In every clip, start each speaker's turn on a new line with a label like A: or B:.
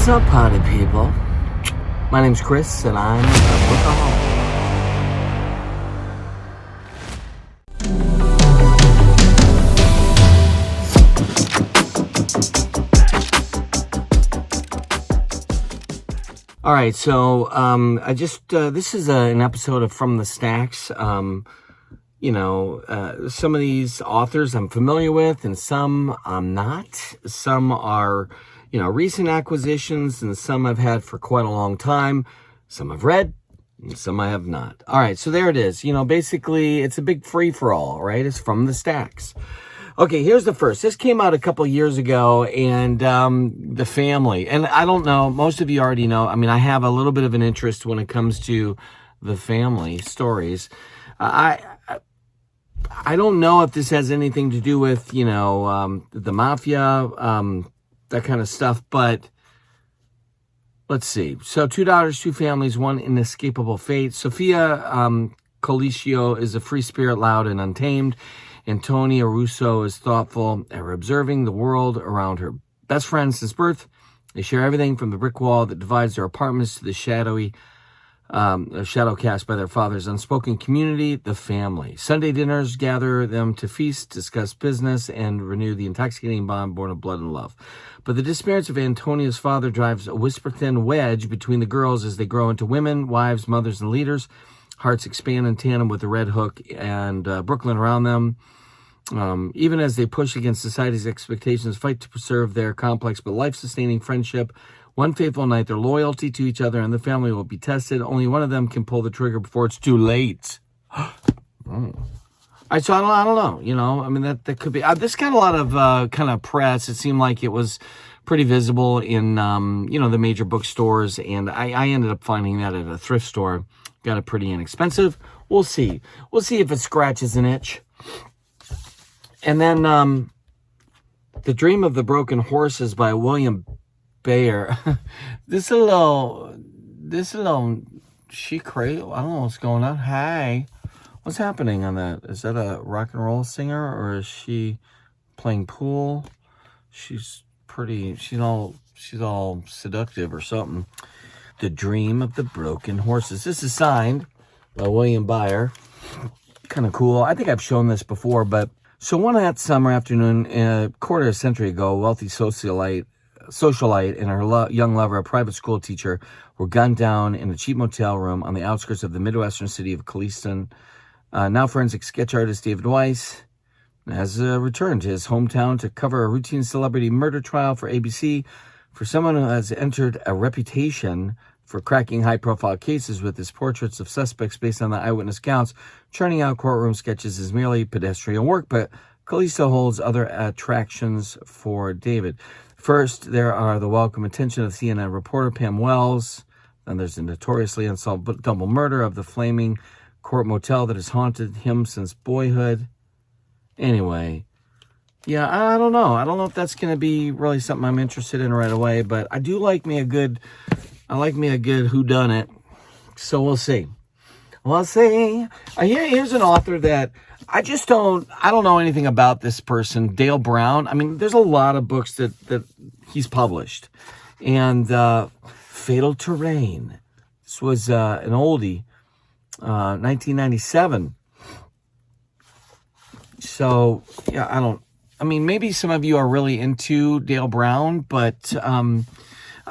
A: up, party people? My name's Chris, and I'm a bookaholic. All right, so I just this is an episode of From the Stacks. Some of these authors I'm familiar with, and some I'm not. Some are, recent acquisitions, and some I've had for quite a long time. Some I've read, and some I have not. All right, so there it is. Basically, it's a big free-for-all, right? It's From the Stacks. Okay, here's the first. This came out a couple years ago, and The Family. And I don't know, most of you already know. I mean, I have a little bit of an interest when it comes to the family stories. I don't know if this has anything to do with, the mafia, that kind of stuff, but let's see. So, two daughters, two families, one inescapable fate. Sophia Colicchio is a free spirit, loud and untamed. Antonia Russo is thoughtful, ever observing the world around her. Best friends since birth, they share everything from the brick wall that divides their apartments to the shadow cast by their father's unspoken community, the family. Sunday dinners gather them to feast, discuss business, and renew the intoxicating bond born of blood and love. But the disappearance of Antonia's father drives a whisper-thin wedge between the girls as they grow into women, wives, mothers, and leaders. Hearts expand in tandem with the Red Hook and Brooklyn around them. Even as they push against society's expectations, fight to preserve their complex but life-sustaining friendship. One fateful night, their loyalty to each other and the family will be tested. Only one of them can pull the trigger before it's too late. So I don't know. I mean, that could be. This got a lot of kind of press. It seemed like it was pretty visible in, the major bookstores. And I ended up finding that at a thrift store. Got it pretty inexpensive. We'll see. We'll see if it scratches an itch. And then The Dream of the Broken Horses by William Bayer. This a little she crazy. I don't know what's going on. Hi. What's happening on that? Is that a rock and roll singer, or is she playing pool? She's all seductive or something. The Dream of the Broken Horses. This is signed by William Bayer. Kind of cool. I think I've shown this before, but so one hot summer afternoon, a quarter of a century ago, a wealthy socialite and her young lover, a private school teacher, were gunned down in a cheap motel room on the outskirts of the Midwestern city of Cleaston. Now forensic sketch artist David Weiss has returned to his hometown to cover a routine celebrity murder trial for ABC. For someone who has entered a reputation for cracking high-profile cases with his portraits of suspects based on the eyewitness accounts, churning out courtroom sketches is merely pedestrian work, but Callisto holds other attractions for David. First, there are the welcome attention of CNN reporter Pam Wells. Then there's the notoriously unsolved double murder of the flaming court motel that has haunted him since boyhood. Anyway, yeah, I don't know. I don't know if that's going to be really something I'm interested in right away, but I like me a good whodunit. So we'll see. We'll see. Here's an author that I don't know anything about this person, Dale Brown. I mean, there's a lot of books that he's published. And Fatal Terrain. This was an oldie, 1997. So, yeah, maybe some of you are really into Dale Brown, but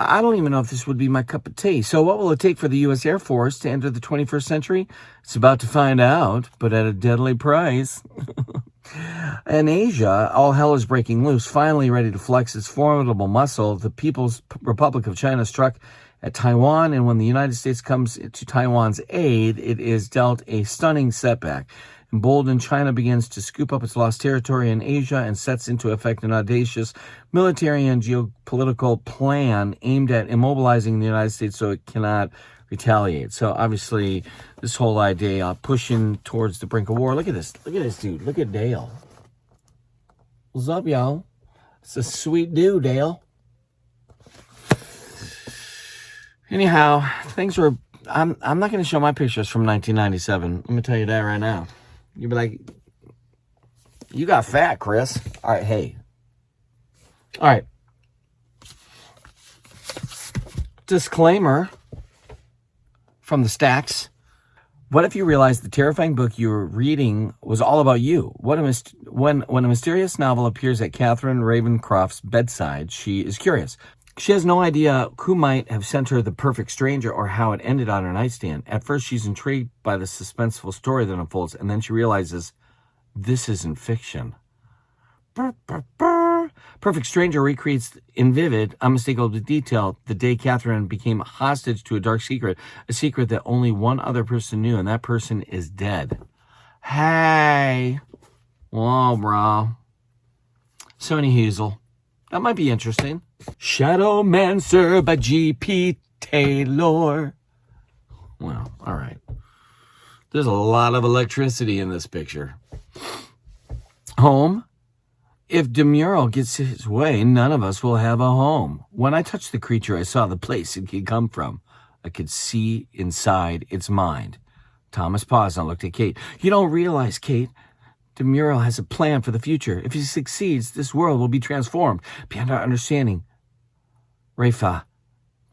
A: I don't even know if this would be my cup of tea. So what will it take for the U.S. Air Force to enter the 21st century? It's about to find out, but at a deadly price. In Asia, all hell is breaking loose. Finally ready to flex its formidable muscle, the People's Republic of China struck at Taiwan, and when the United States comes to Taiwan's aid, it is dealt a stunning setback. Emboldened, China begins to scoop up its lost territory in Asia and sets into effect an audacious military and geopolitical plan aimed at immobilizing the United States so it cannot retaliate. So obviously, this whole idea pushing towards the brink of war. Look at this dude. Look at Dale. What's up, y'all? It's a sweet dude, Dale. Anyhow, I'm not going to show my pictures from 1997. Let me tell you that right now. You'd be like, you got fat, Chris. All right, hey. All right. Disclaimer from the stacks. What if you realized the terrifying book you were reading was all about you? When a mysterious novel appears at Catherine Ravencroft's bedside, she is curious. She has no idea who might have sent her The Perfect Stranger or how it ended on her nightstand. At first, she's intrigued by the suspenseful story that unfolds, and then she realizes this isn't fiction. Perfect Stranger recreates in vivid, unmistakable detail the day Catherine became hostage to a dark secret, a secret that only one other person knew, and that person is dead. Hey. Whoa, bro. Sony Hazel. That might be interesting. Shadowmancer by G.P. Taylor. Well, all right. There's a lot of electricity in this picture. Home. If Demurel gets his way, none of us will have a home. When I touched the creature, I saw the place it could come from. I could see inside its mind. Thomas paused and looked at Kate. You don't realize, Kate, Demurel has a plan for the future. If he succeeds, this world will be transformed beyond our understanding. Rafa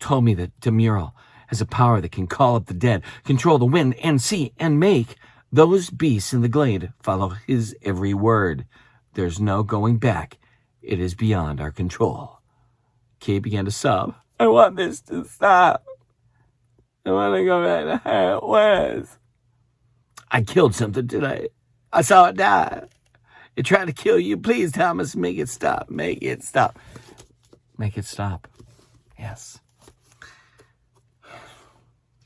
A: told me that Demurel has a power that can call up the dead, control the wind and sea, and make those beasts in the glade follow his every word. There's no going back. It is beyond our control. Kate began to sob. I want this to stop. I want to go back to how it was. I killed something today. I saw it die. It tried to kill you. Please, Thomas, make it stop. Make it stop. Make it stop. Yes.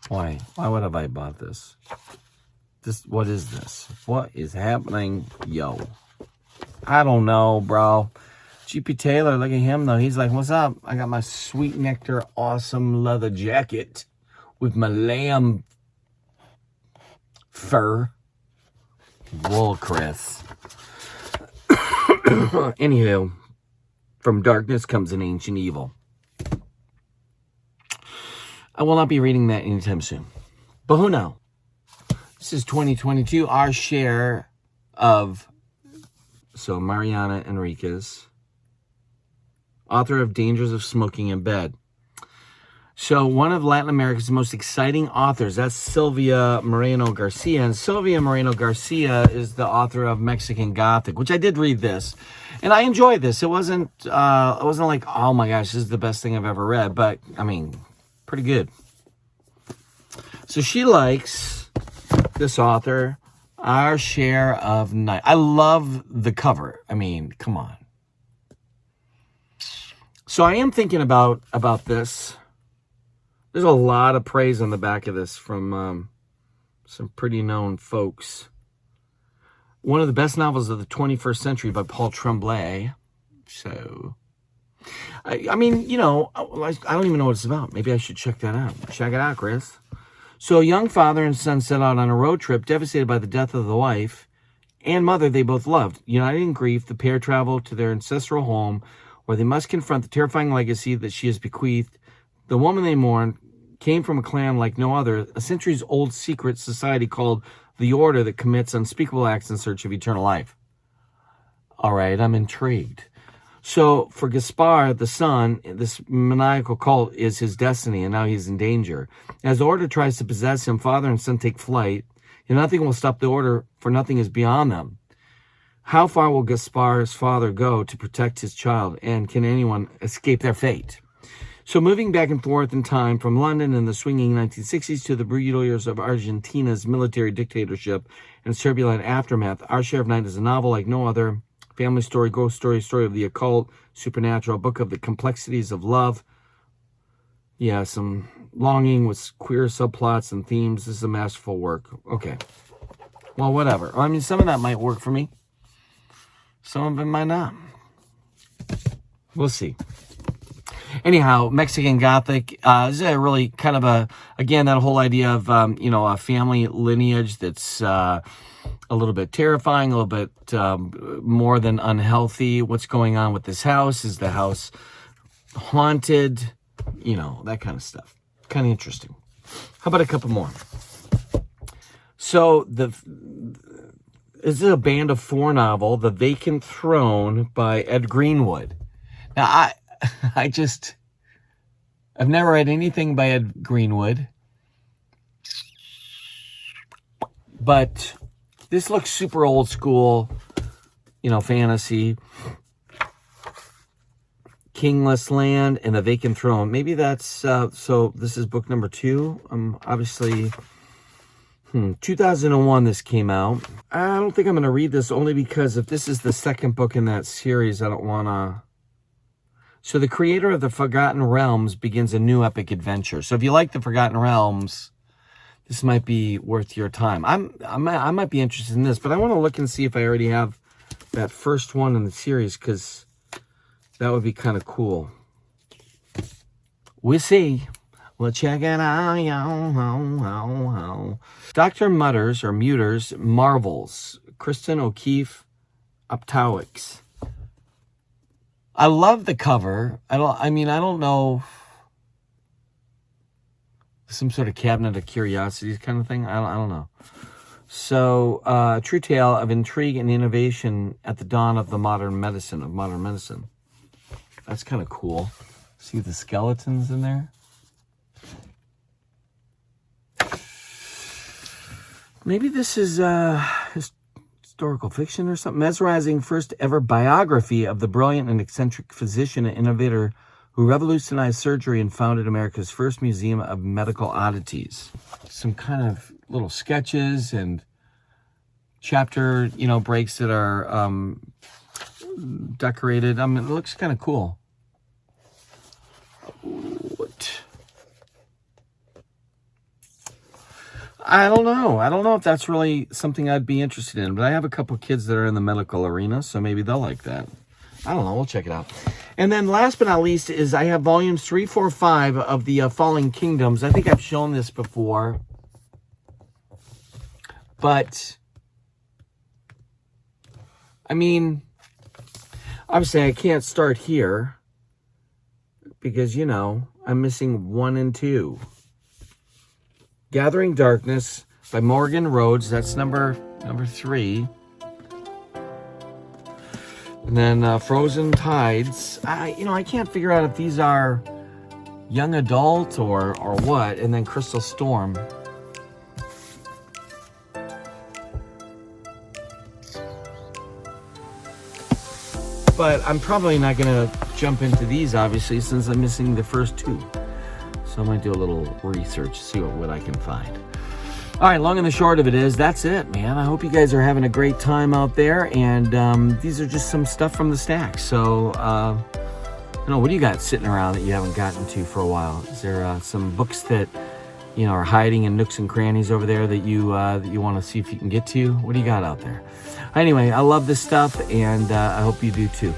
A: Why? Why would have I bought this? What is this? What is happening? Yo. I don't know, bro. G.P. Taylor, look at him, though. He's like, what's up? I got my Sweet Nectar awesome leather jacket with my lamb fur wool, Chris. Anywho, from darkness comes an ancient evil. I will not be reading that anytime soon. But who knows? This is 2022. Our share of... So, Mariana Enriquez, author of Dangers of Smoking in Bed. So, one of Latin America's most exciting authors, that's Silvia Moreno Garcia. And Silvia Moreno Garcia is the author of Mexican Gothic, which I did read this. And I enjoyed this. It wasn't like, oh my gosh, this is the best thing I've ever read. But, I mean, pretty good. So, she likes this author. Our Share of Night. I love the cover. I mean, come on. So I am thinking about this. There's a lot of praise on the back of this from some pretty known folks. One of the best novels of the 21st century by Paul Tremblay. So, I mean, you know, I don't even know what it's about. Maybe I should check that out. Check it out, Chris. So a young father and son set out on a road trip, devastated by the death of the wife and mother they both loved. United in grief, the pair travel to their ancestral home, where they must confront the terrifying legacy that she has bequeathed. The woman they mourn came from a clan like no other, a centuries-old secret society called the Order that commits unspeakable acts in search of eternal life. All right, I'm intrigued. So for Gaspar, the son, this maniacal cult is his destiny, and now he's in danger. As the Order tries to possess him, father and son take flight, and nothing will stop the Order, for nothing is beyond them. How far will Gaspar's father go to protect his child, and can anyone escape their fate? So moving back and forth in time from London in the swinging 1960s to the brutal years of Argentina's military dictatorship and turbulent aftermath, Our Share of Night is a novel like no other. Family story, ghost story, story of the occult, supernatural, book of the complexities of love. Yeah, some longing with queer subplots and themes. This is a masterful work. Okay. Well, whatever. I mean, some of that might work for me. Some of it might not. We'll see. Anyhow, Mexican Gothic is a really kind of again, that whole idea of, a family lineage that's a little bit terrifying, a little bit more than unhealthy. What's going on with this house? Is the house haunted? That kind of stuff. Kind of interesting. How about a couple more? So this is a Band of Four novel, The Vacant Throne by Ed Greenwood. Now, I've never read anything by Ed Greenwood. But this looks super old school, fantasy. Kingless Land and a Vacant Throne. Maybe that's, so this is book number 2. Obviously, 2001 this came out. I don't think I'm going to read this only because if this is the second book in that series, I don't want to. So the creator of the Forgotten Realms begins a new epic adventure. So if you like the Forgotten Realms, this might be worth your time. I might be interested in this, but I want to look and see if I already have that first one in the series, because that would be kind of cool. We'll see. We'll check it out. Dr. Mutter's Marvels. Kristen O'Keefe Optowicz. I love the cover. I don't know. Some sort of cabinet of curiosities kind of thing. I don't know. So, true tale of intrigue and innovation at the dawn of modern medicine. That's kind of cool. See the skeletons in there? Maybe this is historical fiction or something. Mesmerizing first ever biography of the brilliant and eccentric physician and innovator who revolutionized surgery and founded America's first museum of medical oddities. Some kind of little sketches and chapter, breaks that are decorated. It looks kind of cool. What? I don't know. I don't know if that's really something I'd be interested in, but I have a couple kids that are in the medical arena, so maybe they'll like that. I don't know. We'll check it out. And then last but not least is I have volumes 3, 4, 5 of the Falling Kingdoms. I think I've shown this before. But, obviously I can't start here because, I'm missing 1 and 2. Gathering Darkness by Morgan Rhodes. That's number 3. And then Frozen Tides. I can't figure out if these are young adult or what. And then Crystal Storm. But I'm probably not going to jump into these, obviously, since I'm missing the first 2. So I might do a little research, see what I can find. All right, long and the short of it is, that's it, man. I hope you guys are having a great time out there. And these are just some stuff from the stack. So, what do you got sitting around that you haven't gotten to for a while? Is there some books that, are hiding in nooks and crannies over there that you want to see if you can get to? What do you got out there? Anyway, I love this stuff, and I hope you do too.